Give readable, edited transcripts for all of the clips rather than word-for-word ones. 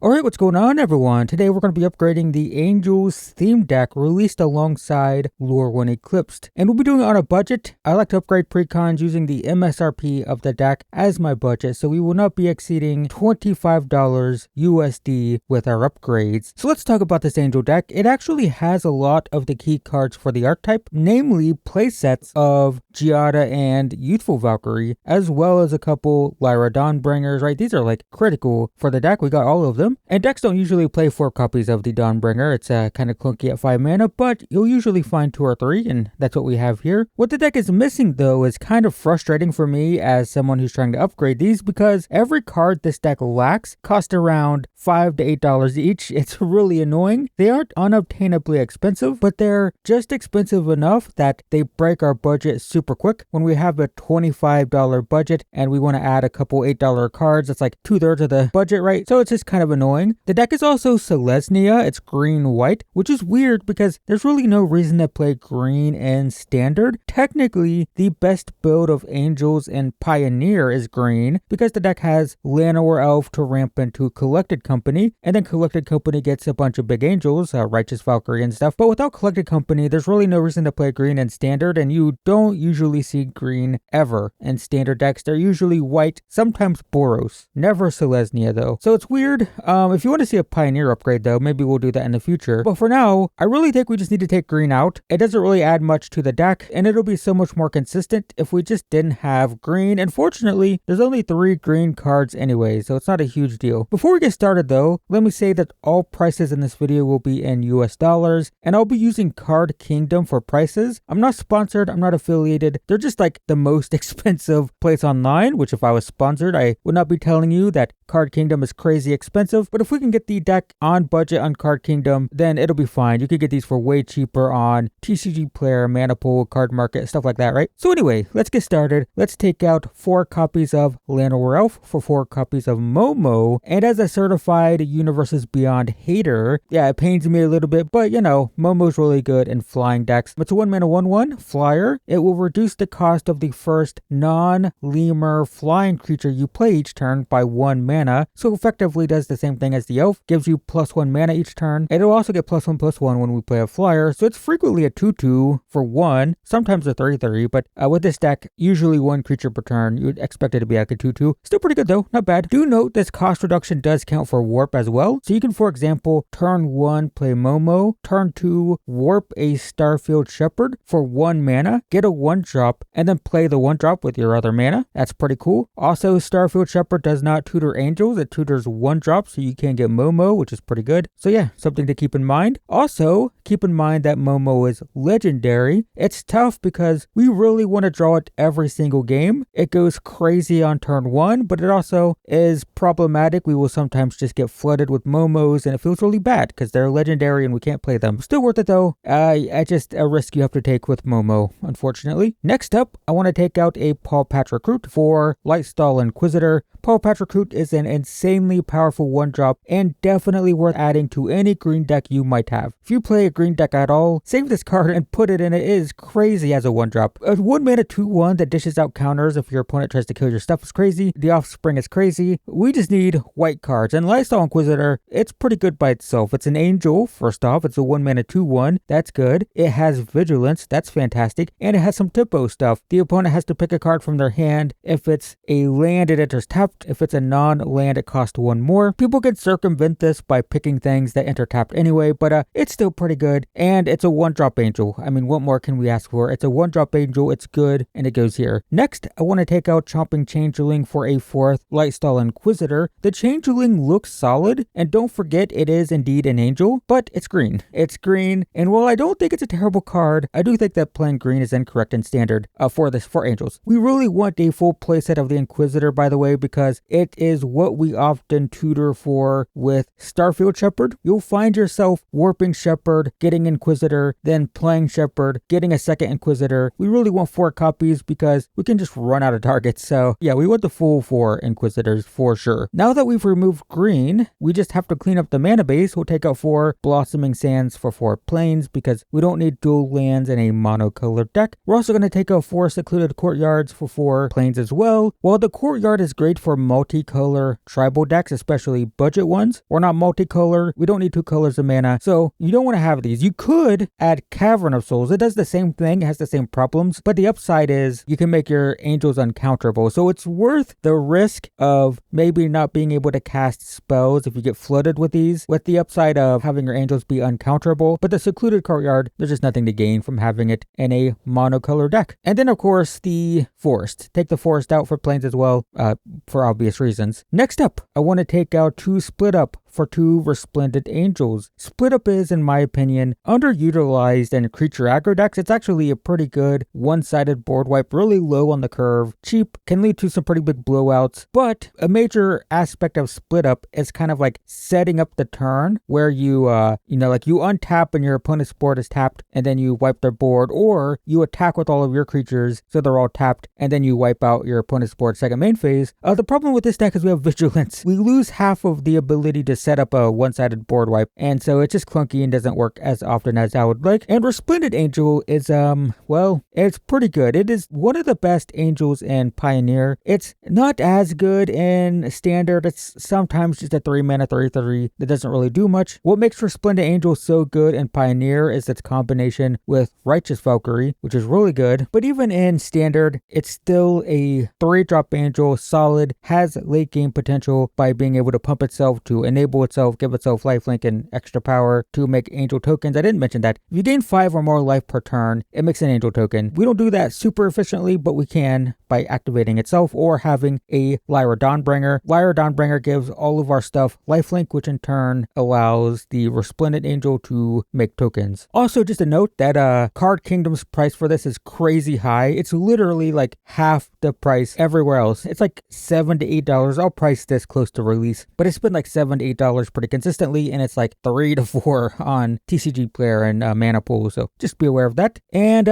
Alright, what's going on everyone? Today we're going to be upgrading the Angels theme deck released alongside Lure When Eclipsed. And we'll be doing it on a budget. I like to upgrade precons using the MSRP of the deck as my budget, so we will not be exceeding $25 USD with our upgrades. So let's talk about this Angel deck. It actually has a lot of the key cards for the archetype, namely playsets of Giada and Youthful Valkyrie, as well as a couple Lyra Dawnbringers, right? These are like critical for the deck. We got all of them. And decks don't usually play 4 copies of the Dawnbringer. It's kind of clunky at 5 mana, but you'll usually find 2 or 3, and that's what we have here. What the deck is missing though is kind of frustrating for me as someone who's trying to upgrade these, because every card this deck lacks costs around $5 to $8 each. It's really annoying. They aren't unobtainably expensive, but they're just expensive enough that they break our budget super quick. When we have a $25 budget and we want to add a couple $8 cards, that's like 2/3 of the budget, right? So it's just kind of annoying. The deck is also Selesnya. It's green-white, which is weird because there's really no reason to play green in Standard. Technically, the best build of Angels and Pioneer is green because the deck has Llanowar Elf to ramp into Collected Company, and then Collected Company gets a bunch of big Angels, Righteous Valkyrie and stuff. But without Collected Company, there's really no reason to play green in Standard, and you don't usually see green ever in Standard decks. They're usually white, sometimes Boros. Never Selesnya though. So it's weird. If you want to see a Pioneer upgrade though, maybe we'll do that in the future. But for now, I really think we just need to take green out. It doesn't really add much to the deck, and it'll be so much more consistent if we just didn't have green. And fortunately, there's only 3 green cards anyway, so it's not a huge deal. Before we get started though, let me say that all prices in this video will be in US dollars, and I'll be using Card Kingdom for prices. I'm not sponsored, I'm not affiliated. They're just like the most expensive place online, which if I was sponsored, I would not be telling you that Card Kingdom is crazy expensive. But if we can get the deck on budget on Card Kingdom, then it'll be fine. You could get these for way cheaper on TCG Player, Manipool, Card Market, stuff like that, right? So anyway, let's get started. Let's take out 4 copies of Llanowar Elf for 4 copies of Momo. And as a certified Universes Beyond hater, yeah, it pains me a little bit, but you know, Momo's really good in flying decks. It's a 1 mana 1/1 flyer. It will reduce the cost of the first non-lemur flying creature you play each turn by 1 mana. So effectively does the same thing as the elf, gives you +1 mana each turn. It'll also get +1/+1 when we play a flyer, so it's frequently a 2/2 for 1, sometimes a 3/3, but with this deck, usually 1 creature per turn. You would expect it to be like a 2/2. Still pretty good though, not bad. Do note this cost reduction does count for warp as well, so you can, for example, turn 1 play Momo, turn 2 warp a Starfield Shepherd for 1 mana, get a 1-drop, and then play the 1-drop with your other mana. That's pretty cool. Also, Starfield Shepherd does not tutor Angels, it tutors 1-drop, so you can get Momo, which is pretty good. So yeah, something to keep in mind. Also, keep in mind that Momo is legendary. It's tough because we really want to draw it every single game. It goes crazy on turn 1, but it also is problematic. We will sometimes just get flooded with Momos, and it feels really bad because they're legendary and we can't play them. Still worth it though. I just a risk you have to take with Momo, unfortunately. Next up, I want to take out a Paul Patch Recruit for Lightstall Inquisitor. Paul Patch Recruit is an insanely powerful 1-drop and definitely worth adding to any green deck you might have. If you play a green deck at all, save this card and put it in. It is crazy as a 1-drop. A 1 mana 2/1 that dishes out counters if your opponent tries to kill your stuff is crazy. The Offspring is crazy. We just need white cards, and Lightstall Inquisitor, it's pretty good by itself. It's an angel, first off. It's a 1 mana 2/1. That's good. It has Vigilance. That's fantastic. And it has some tempo stuff. The opponent has to pick a card from their hand. If it's a land, it enters tapped. If it's a non-land, it costs 1 more. People can circumvent this by picking things that enter tapped anyway, but it's still pretty good. And it's a 1-drop angel. I mean, what more can we ask for? It's a 1-drop angel. It's good, and it goes here. Next, I want to take out Chomping Changeling for a 4th Lightstall Inquisitor. The Changeling looks solid, and don't forget it is indeed an angel, but it's green. It's green, and while I don't think it's a terrible card, I do think that playing green is incorrect in Standard for angels. We really want a full playset of the Inquisitor, by the way, because it is what we often tutor for with Starfield Shepherd. You'll find yourself warping Shepherd, getting Inquisitor, then playing Shepherd, getting a second Inquisitor. We really want 4 copies because we can just run out of targets. So yeah, we want the full 4 Inquisitors for sure. Now that we've removed green, we just have to clean up the mana base. We'll take out 4 Blossoming Sands for 4 plains because we don't need dual lands in a monocolored deck. We're also going to take out 4 Secluded Courtyards for 4 plains as well. While the Courtyard is great for multicolor tribal decks, especially budget ones. We're not multicolor. We don't need 2 colors of mana. So you don't want to have these. You could add Cavern of Souls. It does the same thing. It has the same problems. But the upside is you can make your angels uncounterable. So it's worth the risk of maybe not being able to cast spells if you get flooded with these, with the upside of having your angels be uncounterable. But the secluded courtyard, there's just nothing to gain from having it in a monocolor deck. And then of course the forest. Take the forest out for planes as well, for obvious reasons. Next up, I want to take out 2 split up for 2 Resplendent Angels. Split Up is, in my opinion, underutilized in creature aggro decks. It's actually a pretty good one-sided board wipe, really low on the curve, cheap, can lead to some pretty big blowouts, but a major aspect of Split Up is kind of like setting up the turn where you, like you untap and your opponent's board is tapped and then you wipe their board, or you attack with all of your creatures so they're all tapped and then you wipe out your opponent's board second main phase. The problem with this deck is we have Vigilance. We lose half of the ability to set up a one-sided board wipe, and so it's just clunky and doesn't work as often as I would like. And Resplendent Angel is it's pretty good. It is one of the best angels in Pioneer. It's not as good in Standard. It's sometimes just a 3-mana 3/3 that doesn't really do much. What makes Resplendent Angel so good in Pioneer is its combination with Righteous Valkyrie, which is really good. But even in Standard, it's still a 3-drop angel, solid, has late game potential by being able to pump itself to enable itself, give itself lifelink and extra power to make angel tokens. I didn't mention that. If you gain 5 or more life per turn, it makes an angel token. We don't do that super efficiently, but we can by activating itself or having a Lyra Dawnbringer. Lyra Dawnbringer gives all of our stuff lifelink, which in turn allows the Resplendent Angel to make tokens. Also, just a note that Card Kingdom's price for this is crazy high. It's literally like half the price everywhere else. It's like $7 to $8. I'll price this close to release, but it's been like $7 to $8 pretty consistently, and it's like $3 to $4 on TCG Player and Mana Pool, so just be aware of that. And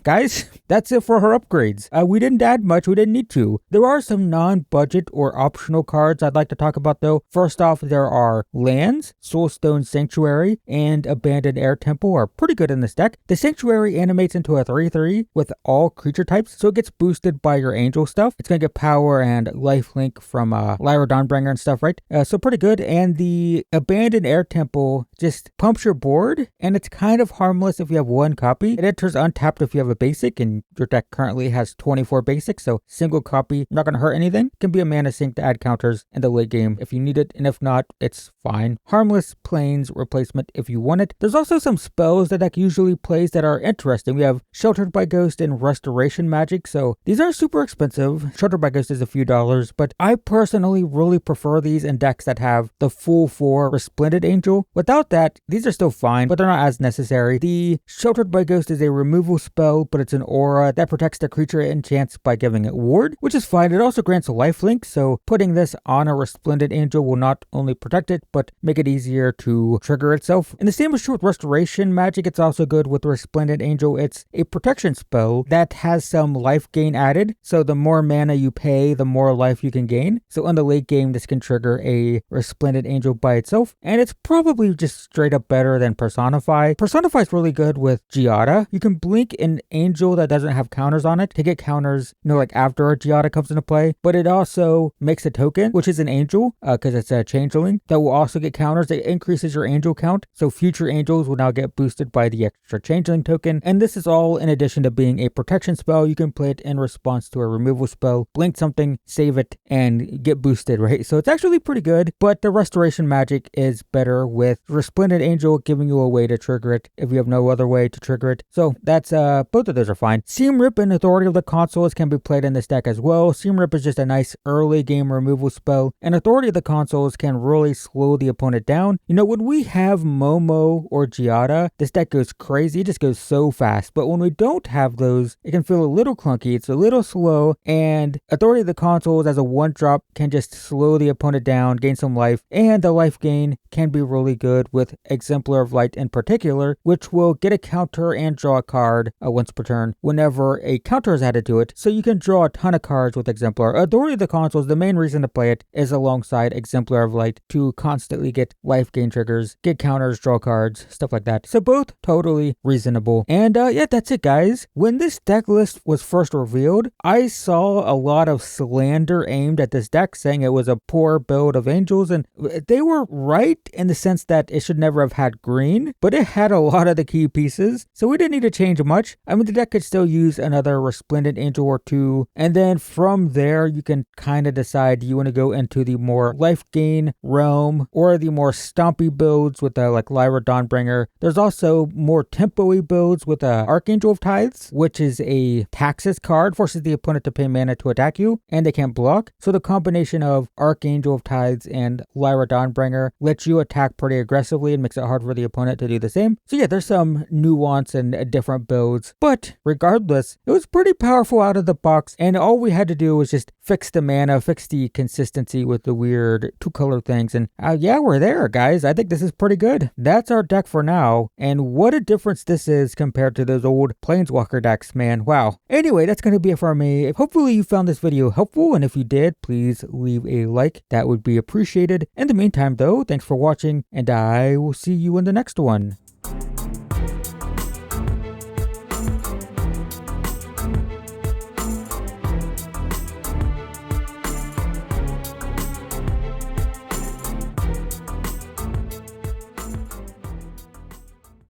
guys, that's it for her upgrades. We didn't add much, we didn't need to. There are some non-budget or optional cards I'd like to talk about though. First off, there are lands. Soulstone Sanctuary and Abandoned Air Temple are pretty good in this deck. The Sanctuary animates into a 3/3 with all creature types, so it gets boosted by your angel stuff. It's gonna get power and lifelink from Lyra Dawnbringer and stuff, right? So pretty good. And the Abandoned Air Temple just pumps your board, and it's kind of harmless if you have 1 copy. It enters untapped if you have a basic, and your deck currently has 24 basics, so single copy, not going to hurt anything. It can be a mana sink to add counters in the late game if you need it, and if not, it's fine. Harmless planes replacement if you want it. There's also some spells the deck usually plays that are interesting. We have Sheltered by Ghost and Restoration Magic, so these are super expensive. Sheltered by Ghost is a few dollars, but I personally really prefer these in decks that have the full 4 Resplendent Angel. Without that, these are still fine, but they're not as necessary. The Sheltered by Ghost is a removal spell, but it's an aura that protects the creature it enchants by giving it ward, which is fine. It also grants a lifelink, so putting this on a Resplendent Angel will not only protect it, but make it easier to trigger itself. And the same is true with Restoration Magic. It's also good with Resplendent Angel. It's a protection spell that has some life gain added, so the more mana you pay, the more life you can gain. So in the late game, this can trigger a Resplendent Angel by itself, and it's probably just straight up better than Personify. Personify is really good with Giada. You can blink an angel that doesn't have counters on it to get counters, like after a Giada comes into play, but it also makes a token, which is an angel, because it's a changeling, that will also get counters. It increases your angel count, so future angels will now get boosted by the extra changeling token, and this is all in addition to being a protection spell. You can play it in response to a removal spell, blink something, save it, and get boosted, right? So it's actually pretty good, but the Restoration Magic is better with Resplendent Angel giving you a way to trigger it if you have no other way to trigger it. So that's both of those are fine. Seam Rip and Authority of the Consuls can be played in this deck as well. Seam Rip is just a nice early game removal spell, and Authority of the Consuls can really slow the opponent down. When we have Momo or Giada, this deck goes crazy. It just goes so fast. But when we don't have those, it can feel a little clunky. It's a little slow, and Authority of the Consuls as a 1-drop can just slow the opponent down, gain some life, and the life gain can be really good with Exemplar of Light in particular, which will get a counter and draw a card once per turn whenever a counter is added to it. So you can draw a ton of cards with Exemplar. Authority of the Consuls, the main reason to play it is alongside Exemplar of Light to constantly get life gain triggers, get counters, draw cards, stuff like that. So both totally reasonable. And yeah, that's it, guys. When this deck list was first revealed, I saw a lot of slander aimed at this deck, saying it was a poor build of angels, and they were right in the sense that it should never have had green, but it had a lot of the key pieces, so we didn't need to change much. I mean, the deck could still use another Resplendent Angel or two, and then from there, you can kind of decide, do you want to go into the more life gain realm, or the more stompy builds with like Lyra Dawnbringer. There's also more tempo-y builds with Archangel of Tithes, which is a taxes card, forces the opponent to pay mana to attack you, and they can't block. So the combination of Archangel of Tithes and Lyra Dawnbringer lets you attack pretty aggressively and makes it hard for the opponent to do the same. So yeah, there's some nuance and different builds, but regardless, it was pretty powerful out of the box, and all we had to do was just fix the mana, fix the consistency with the weird two-color things, and yeah, we're there, guys. I think this is pretty good. That's our deck for now, and what a difference this is compared to those old Planeswalker decks, man. Wow. Anyway, that's going to be it for me. Hopefully you found this video helpful, and if you did, please leave a like. That would be appreciated. In the meantime, though, thanks for watching, and I will see you in the next one.